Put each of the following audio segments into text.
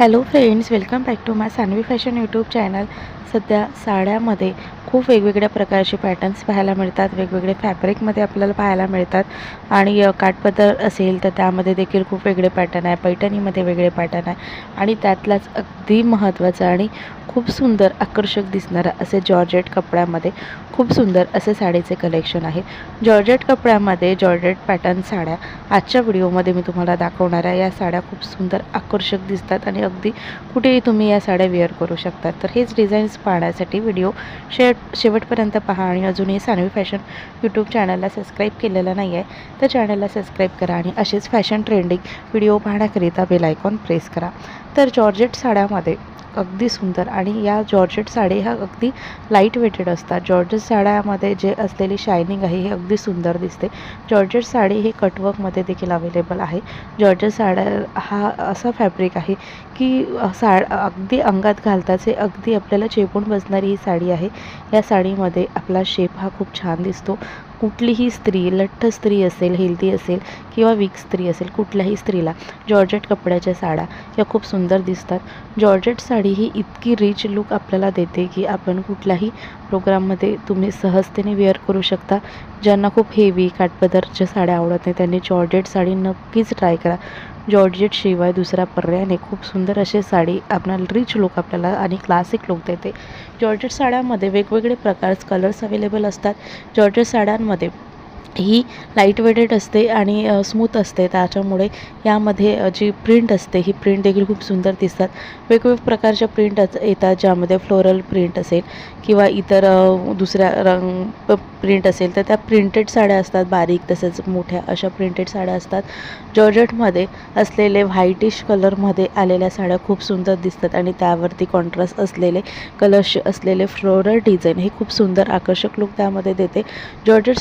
Hello friends, welcome back to my Sanvi fashion YouTube channel. सध्या साड्यामध्ये खूप वेगवेगळ्या प्रकारचे पॅटर्न्स पाहायला मिळतात, वेगवेगळे फॅब्रिकमध्ये आपल्याला पाहायला मिळतात। आणि काठपदर असेल तर त्यामध्ये देखील खूप वेगळे पॅटर्न आहे, पैठणीमध्ये वेगळे पॅटर्न आहे आणि त्यातलाच अगदी महत्त्वाचं आणि खूप सुंदर आकर्षक दिसणारा असे जॉर्जेट कपड्यामध्ये खूप सुंदर असे साडीचे कलेक्शन आहे। जॉर्जेट कपड्यामध्ये जॉर्जेट पॅटर्न साड्या आजच्या व्हिडिओमध्ये मी तुम्हाला दाखवणार आहे। या साड्या खूप सुंदर आकर्षक दिसतात आणि अगदी कुठेही तुम्ही या साड्या वेअर करू शकता। तर हेच डिझाईन्स पाहण्यासाठी व्हिडिओ शेवटपर्यंत पहा आणि अजूनही सानवी फॅशन यूट्यूब चॅनलला सबस्क्राईब केलेलं नाही आहे तर चॅनलला सबस्क्राईब करा आणि असेच फॅशन ट्रेंडिंग व्हिडिओ पाहण्याकरिता बेल आयकॉन प्रेस करा। तर जॉर्जेट साड्यामध्ये अगदी सुंदर आणि या जॉर्जेट साडी ह्या अगदी लाईट वेटेड असतात। जॉर्जेट साड्यामध्ये जे असलेली शायनिंग आहे हे अगदी सुंदर दिसते। जॉर्जेट साडी ही कटवर्कमध्ये देखील अवेलेबल आहे। जॉर्जेट साड्या हा असा फॅब्रिक आहे की अगदी अंगात घालताच हे अगदी आपल्याला चेपून बसणारी ही साडी आहे। या साडीमध्ये आपला शेप हा खूप छान दिसतो। कुठलीही स्त्री, लठ्ठ स्त्री असेल, हेल्दी असेल किंवा वीक स्त्री असेल, कुठल्याही स्त्रीला जॉर्जेट कपड्याच्या साड्या या खूप सुंदर दिसतात। जॉर्जेट साडी ही इतकी रिच लुक आपल्याला देते की आपण कुठल्याही प्रोग्राममध्ये तुम्ही सहजतेने वेअर करू शकता। ज्यांना खूप हेवी काठपदरच्या साड्या आवडत नाही त्यांनी जॉर्जेट साडी नक्कीच ट्राय करा। जॉर्जेट शिवाय दुसरा पर्याय नाही। खूप सुंदर अशी साडी आपल्याला रिच लुक आपल्याला आणि क्लासिक लुक देते। जॉर्जेट साड्यामध्ये वेगवेगळे प्रकारचे कलर्स अवेलेबल असतात। जॉर्जेट साड्यांमध्ये ही लाईट वेटेड असते आणि स्मूथ असते, त्याच्यामुळे यामध्ये जी प्रिंट असते ही प्रिंट देखील खूप सुंदर दिसतात। वेगवेगळ्या प्रकारच्या प्रिंट येतात, ज्यामध्ये फ्लोरल प्रिंट असेल किंवा इतर दुसऱ्या प्रिंट असेल तर त्या प्रिंटेड साड्या असतात, बारीक तसेच मोठ्या अशा प्रिंटेड साड्या असतात। जॉर्जेटमध्ये असलेले व्हाईटिश कलरमध्ये आलेल्या साड्या खूप सुंदर दिसतात आणि त्यावरती कॉन्ट्रास्ट असलेले कलर्स असलेले फ्लोरल डिझाईन हे खूप सुंदर आकर्षक लुक त्यामध्ये देते। जॉर्जेट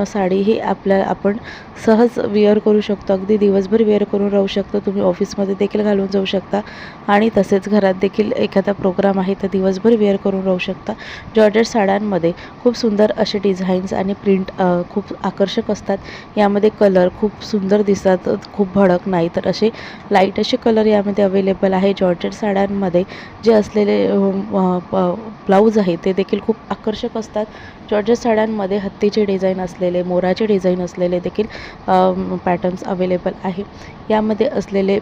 साडी ही आपण सहज वेअर करू शकतो, अगदी दिवसभर वेअर करून राहू शकतो। तुम्ही ऑफिसमध्ये देखील घालून जाऊ शकता आणि तसेच घरात देखील एखादा प्रोग्राम आहे तर दिवसभर वेअर करून राहू शकता। जॉर्जेट साड्यांमध्ये खूप सुंदर असे डिझाईन्स आणि प्रिंट खूप आकर्षक असतात। यामध्ये कलर खूप सुंदर दिसतात, खूप भडक नाही तर असे लाईट असे कलर यामध्ये अवेलेबल आहे। जॉर्जेट साड्यांमध्ये जे असलेले ब्लाऊज आहे ते देखील खूप आकर्षक असतात। जॉर्जेट साड्यांमध्ये हत्तीचे डिझाईन असलेले, मोराचे डिझाईन असलेले देखील पॅटर्न्स अवेलेबल आहे। यामध्ये असलेले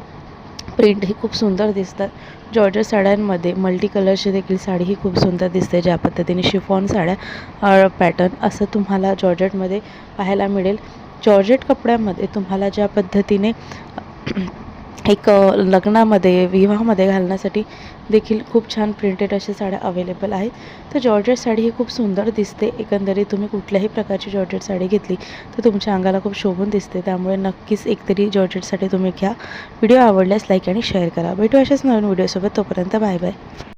प्रिंट ही खूप सुंदर दिसतात। जॉर्जेट साड्यांमध्ये मल्टी कलरची देखील साडी ही खूप सुंदर दिसते। ज्या पद्धतीने शिफॉन साड्या पॅटर्न असं तुम्हाला जॉर्जेटमध्ये पाहायला मिळेल। जॉर्जेट कपड्यामध्ये तुम्हाला ज्या पद्धतीने एक लग्नामध्ये, विवाहामध्ये घालण्यासाठी देखील खूप छान प्रिंटेड अशा साड्या अवेलेबल आहेत। तर जॉर्जेट साडी ही खूप सुंदर दिसते। एकंदरीत तुम्ही कुठल्याही प्रकारची जॉर्जेट साडी घेतली तर तुमच्या अंगाला खूप शोभून दिसते, त्यामुळे नक्कीच एकतरी जॉर्जेट साडी तुम्ही घ्या। व्हिडिओ आवडल्यास लाईक आणि शेअर करा। भेटू अशाच नवीन व्हिडिओसोबत, तोपर्यंत बाय बाय।